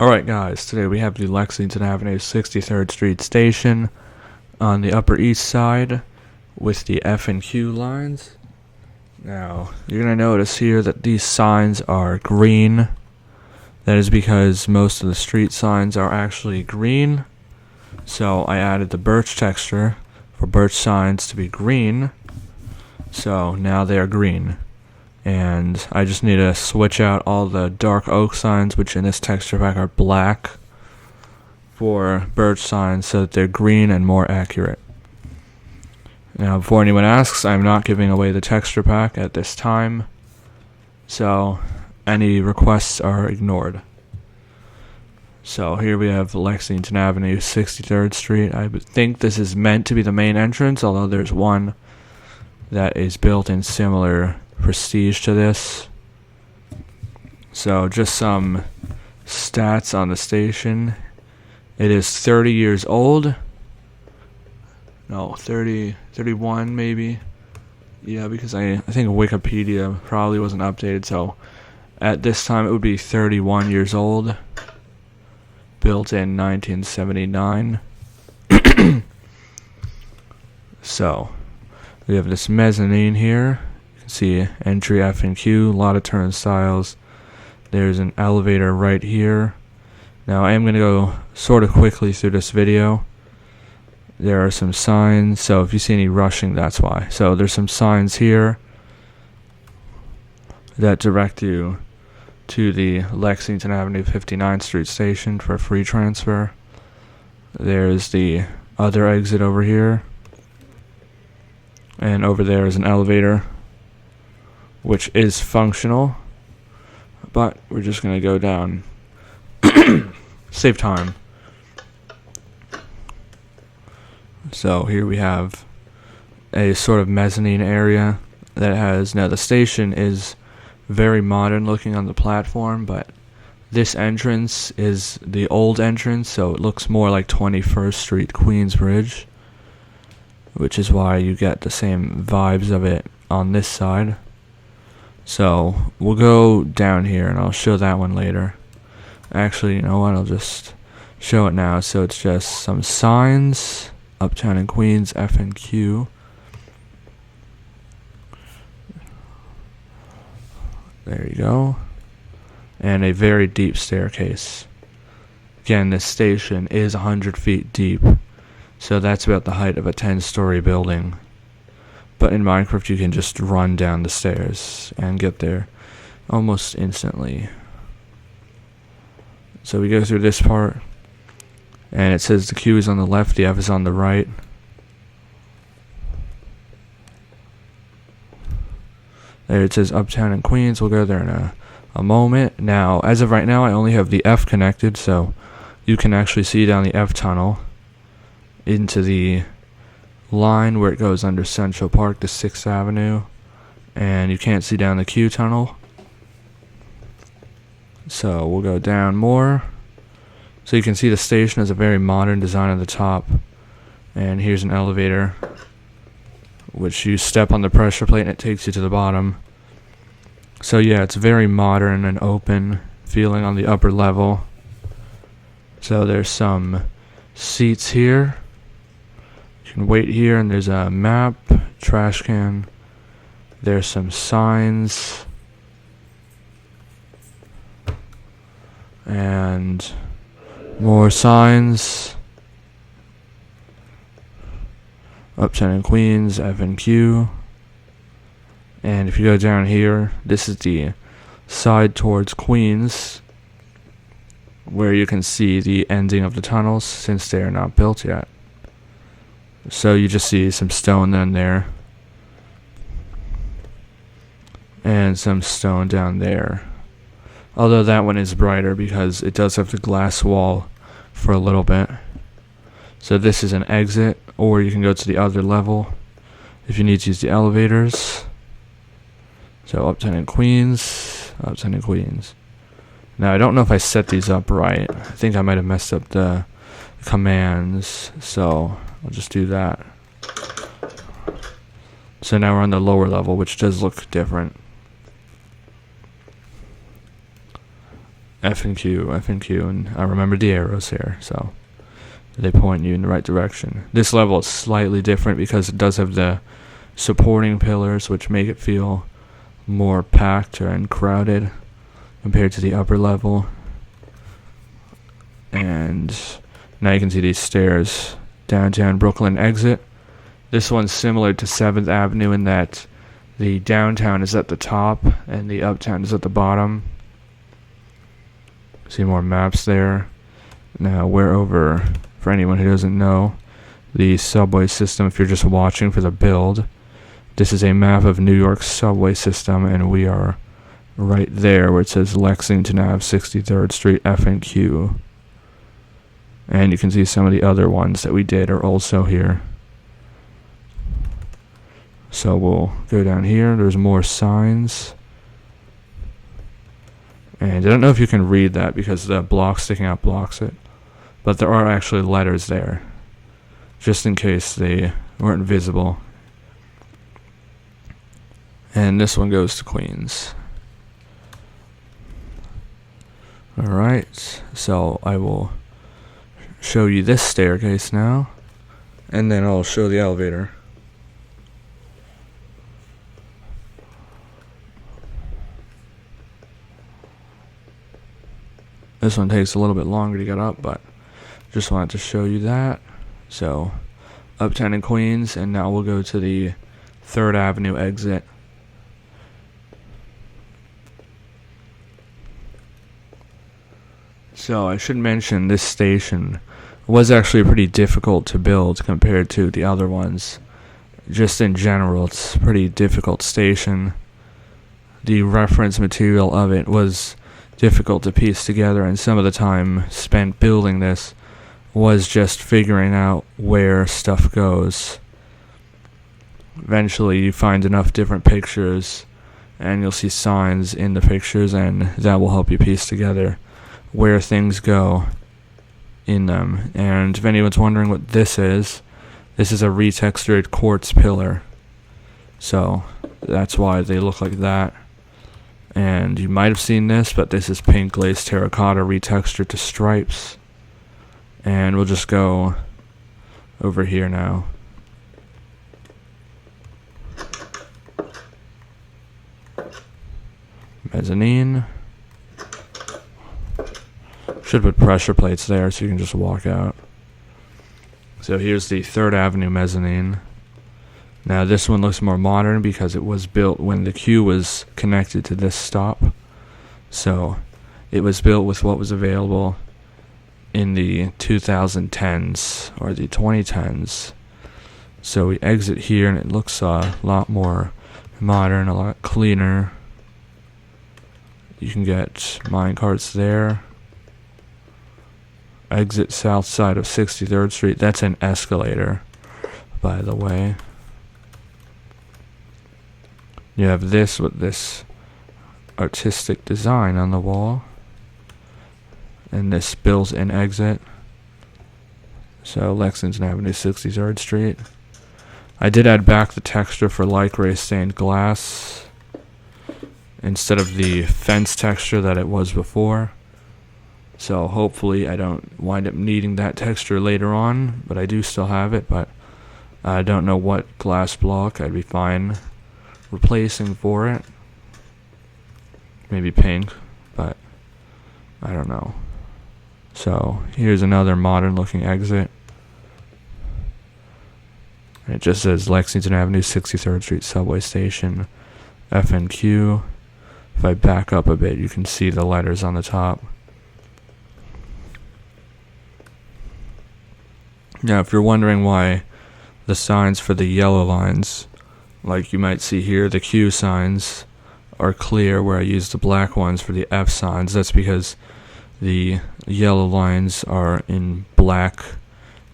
Alright guys, today we have the Lexington Avenue 63rd Street station on the Upper East Side with the F and Q lines. Now, you're going to notice here that these signs are green. That is because most of the street signs are actually green. So I added the birch texture for birch signs to be green. So now they are green. And I just need to switch out all the dark oak signs, which in this texture pack are black, for birch signs so that they're green and more accurate. Now, before anyone asks, I'm not giving away the texture pack at this time, so any requests are ignored. So here we have Lexington Avenue, 63rd Street. I think this is meant to be the main entrance, although there's one that is built in similar prestige to this. So just some stats on the station. It is 30 years old. No, 31 maybe. Yeah, because I think Wikipedia probably wasn't updated, so at this time it would be 31 years old. Built in 1979. So we have this mezzanine here. See entry F and Q, a lot of turnstiles. There's an elevator right here. Now I am going to go sort of quickly through this video. There are some signs, so if you see any rushing, that's why. So there's some signs here that direct you to the Lexington Avenue 59th Street station for free transfer. There's the other exit over here. And over there is an elevator, which is functional, but we're just going to go down. Save time. So here we have a sort of mezzanine area that has, now the station is very modern looking on the platform, but this entrance is the old entrance, so it looks more like 21st Street Queensbridge, which is why you get the same vibes of it on this side. So we'll go down here and I'll show that one later. Actually, you know what, I'll just show it now. So it's just some signs, Uptown and Queens, F and Q. There you go. And a very deep staircase. Again, this station is 100 feet deep, so that's about the height of a 10-story building. But in Minecraft you can just run down the stairs and get there almost instantly. So we go through this part, and it says the Q is on the left, the F is on the right. There it says Uptown and Queens. We'll go there in a moment. Now, as of right now, I only have the F connected, so you can actually see down the F tunnel into the line where it goes under Central Park to 6th Avenue, and you can't see down the Q tunnel. So we'll go down more. So you can see the station has a very modern design at the top, and here's an elevator which you step on the pressure plate and it takes you to the bottom. So yeah, it's very modern and open feeling on the upper level. So there's some seats here. You can wait here, and there's a map, trash can. There's some signs. And more signs. Uptown and Queens, F and Q. And if you go down here, this is the side towards Queens, where you can see the ending of the tunnels since they are not built yet. So you just see some stone down there, and some stone down there. Although that one is brighter because it does have the glass wall for a little bit. So this is an exit, or you can go to the other level if you need to use the elevators. So Uptown and Queens, Uptown and Queens. Now I don't know if I set these up right. I think I might have messed up the commands, so I'll just do that. So now we're on the lower level, which does look different. F and Q, and I remembered the arrows here, so they point you in the right direction. This level is slightly different because it does have the supporting pillars, which make it feel more packed and crowded compared to the upper level. And now you can see these stairs, downtown Brooklyn exit. This one's similar to 7th Avenue in that the downtown is at the top and the uptown is at the bottom. See more maps there. Now we're over, for anyone who doesn't know, the subway system. If you're just watching for the build, this is a map of New York's subway system, and we are right there where it says Lexington Ave, 63rd Street, F and Q. And you can see some of the other ones that we did are also here. So we'll go down here. There's more signs. And I don't know if you can read that because the block sticking out blocks it. But there are actually letters there, just in case they weren't visible. And this one goes to Queens. Alright, so I will show you this staircase now, and then I'll show the elevator. This one takes a little bit longer to get up, but just wanted to show you that. So, Uptown and Queens, and now we'll go to the 3rd Avenue exit. So, I should mention this station was actually pretty difficult to build compared to the other ones. Just in general, it's a pretty difficult station. The reference material of it was difficult to piece together, and some of the time spent building this was just figuring out where stuff goes. Eventually you find enough different pictures and you'll see signs in the pictures, and that will help you piece together where things go in them. And if anyone's wondering what this is a retextured quartz pillar, so that's why they look like that. And you might have seen this, but this is pink glazed terracotta retextured to stripes. And we'll just go over here now. Mezzanine. Should put pressure plates there so you can just walk out. So here's the 3rd Avenue mezzanine. Now this one looks more modern because it was built when the Q was connected to this stop. So it was built with what was available in the 2010s or the 2010s. So we exit here and it looks a lot more modern, a lot cleaner. You can get mine carts there. Exit south side of 63rd Street. That's an escalator, by the way. You have this with this artistic design on the wall, and this built-in exit. So Lexington Avenue, 63rd Street. I did add back the texture for lycra stained glass instead of the fence texture that it was before. So hopefully I don't wind up needing that texture later on, but I do still have it, but I don't know what glass block I'd be fine replacing for it. Maybe pink, but I don't know. So here's another modern looking exit. And it just says Lexington Avenue, 63rd Street subway station, F and Q. If I back up a bit, you can see the letters on the top. Now, if you're wondering why the signs for the yellow lines, like you might see here, the Q signs are clear where I use the black ones for the F signs, that's because the yellow lines are in black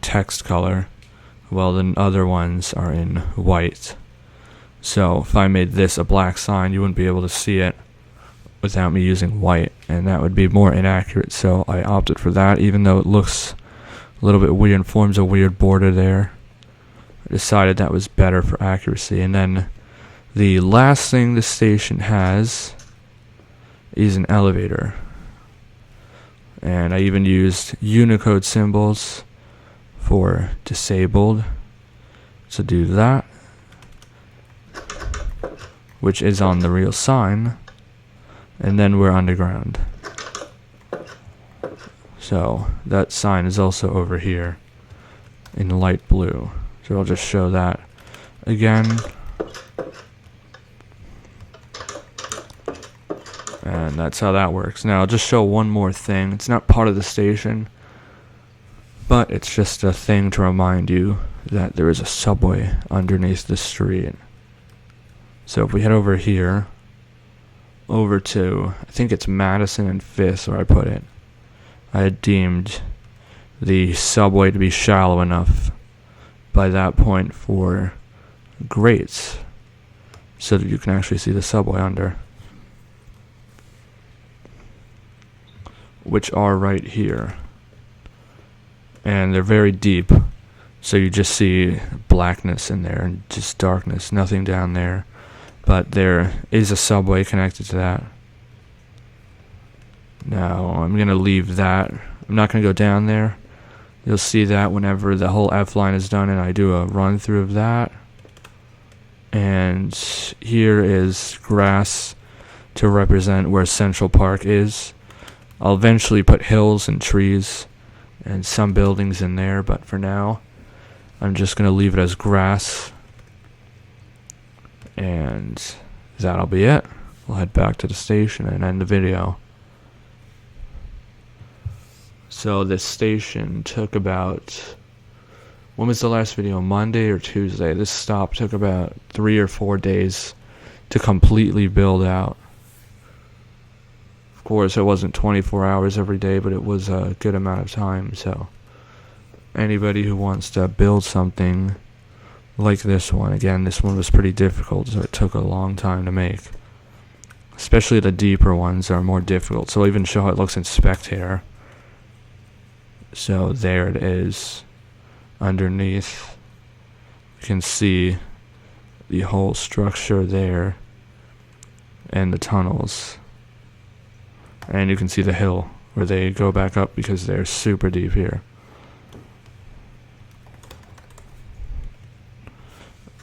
text color, while the other ones are in white. So if I made this a black sign, you wouldn't be able to see it without me using white, and that would be more inaccurate, so I opted for that, even though it looks a little bit weird and forms a weird border there. I decided that was better for accuracy. And then the last thing the station has is an elevator. And I even used Unicode symbols for disabled to do that, which is on the real sign. And then we're underground. So that sign is also over here in light blue. So I'll just show that again. And that's how that works. Now I'll just show one more thing. It's not part of the station, but it's just a thing to remind you that there is a subway underneath the street. So if we head over here, over to, I think it's Madison and 5th where I put it. I had deemed the subway to be shallow enough by that point for grates so that you can actually see the subway under, which are right here. And they're very deep, so you just see blackness in there and just darkness, nothing down there. But there is a subway connected to that. Now, I'm going to leave that. I'm not going to go down there. You'll see that whenever the whole F line is done and I do a run through of that. And here is grass to represent where Central Park is. I'll eventually put hills and trees and some buildings in there, but for now, I'm just going to leave it as grass. And that'll be it. We'll head back to the station and end the video. So this station took about, when was the last video? Monday or Tuesday? This stop took about 3 or 4 days to completely build out. Of course, it wasn't 24 hours every day, but it was a good amount of time. So anybody who wants to build something like this one, again, this one was pretty difficult, so it took a long time to make. Especially the deeper ones are more difficult. So I'll even show how it looks in Spectator. So there it is underneath. You can see the whole structure there and the tunnels. And you can see the hill where they go back up because they're super deep here.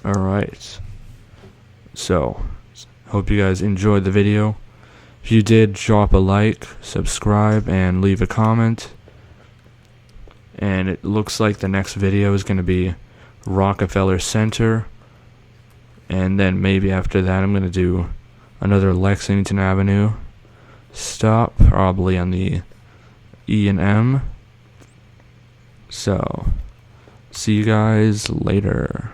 Alright, so hope you guys enjoyed the video. If you did, drop a like, subscribe, and leave a comment. And it looks like the next video is going to be Rockefeller Center, and then maybe after that I'm going to do another Lexington Avenue stop, probably on the E and M. So, see you guys later.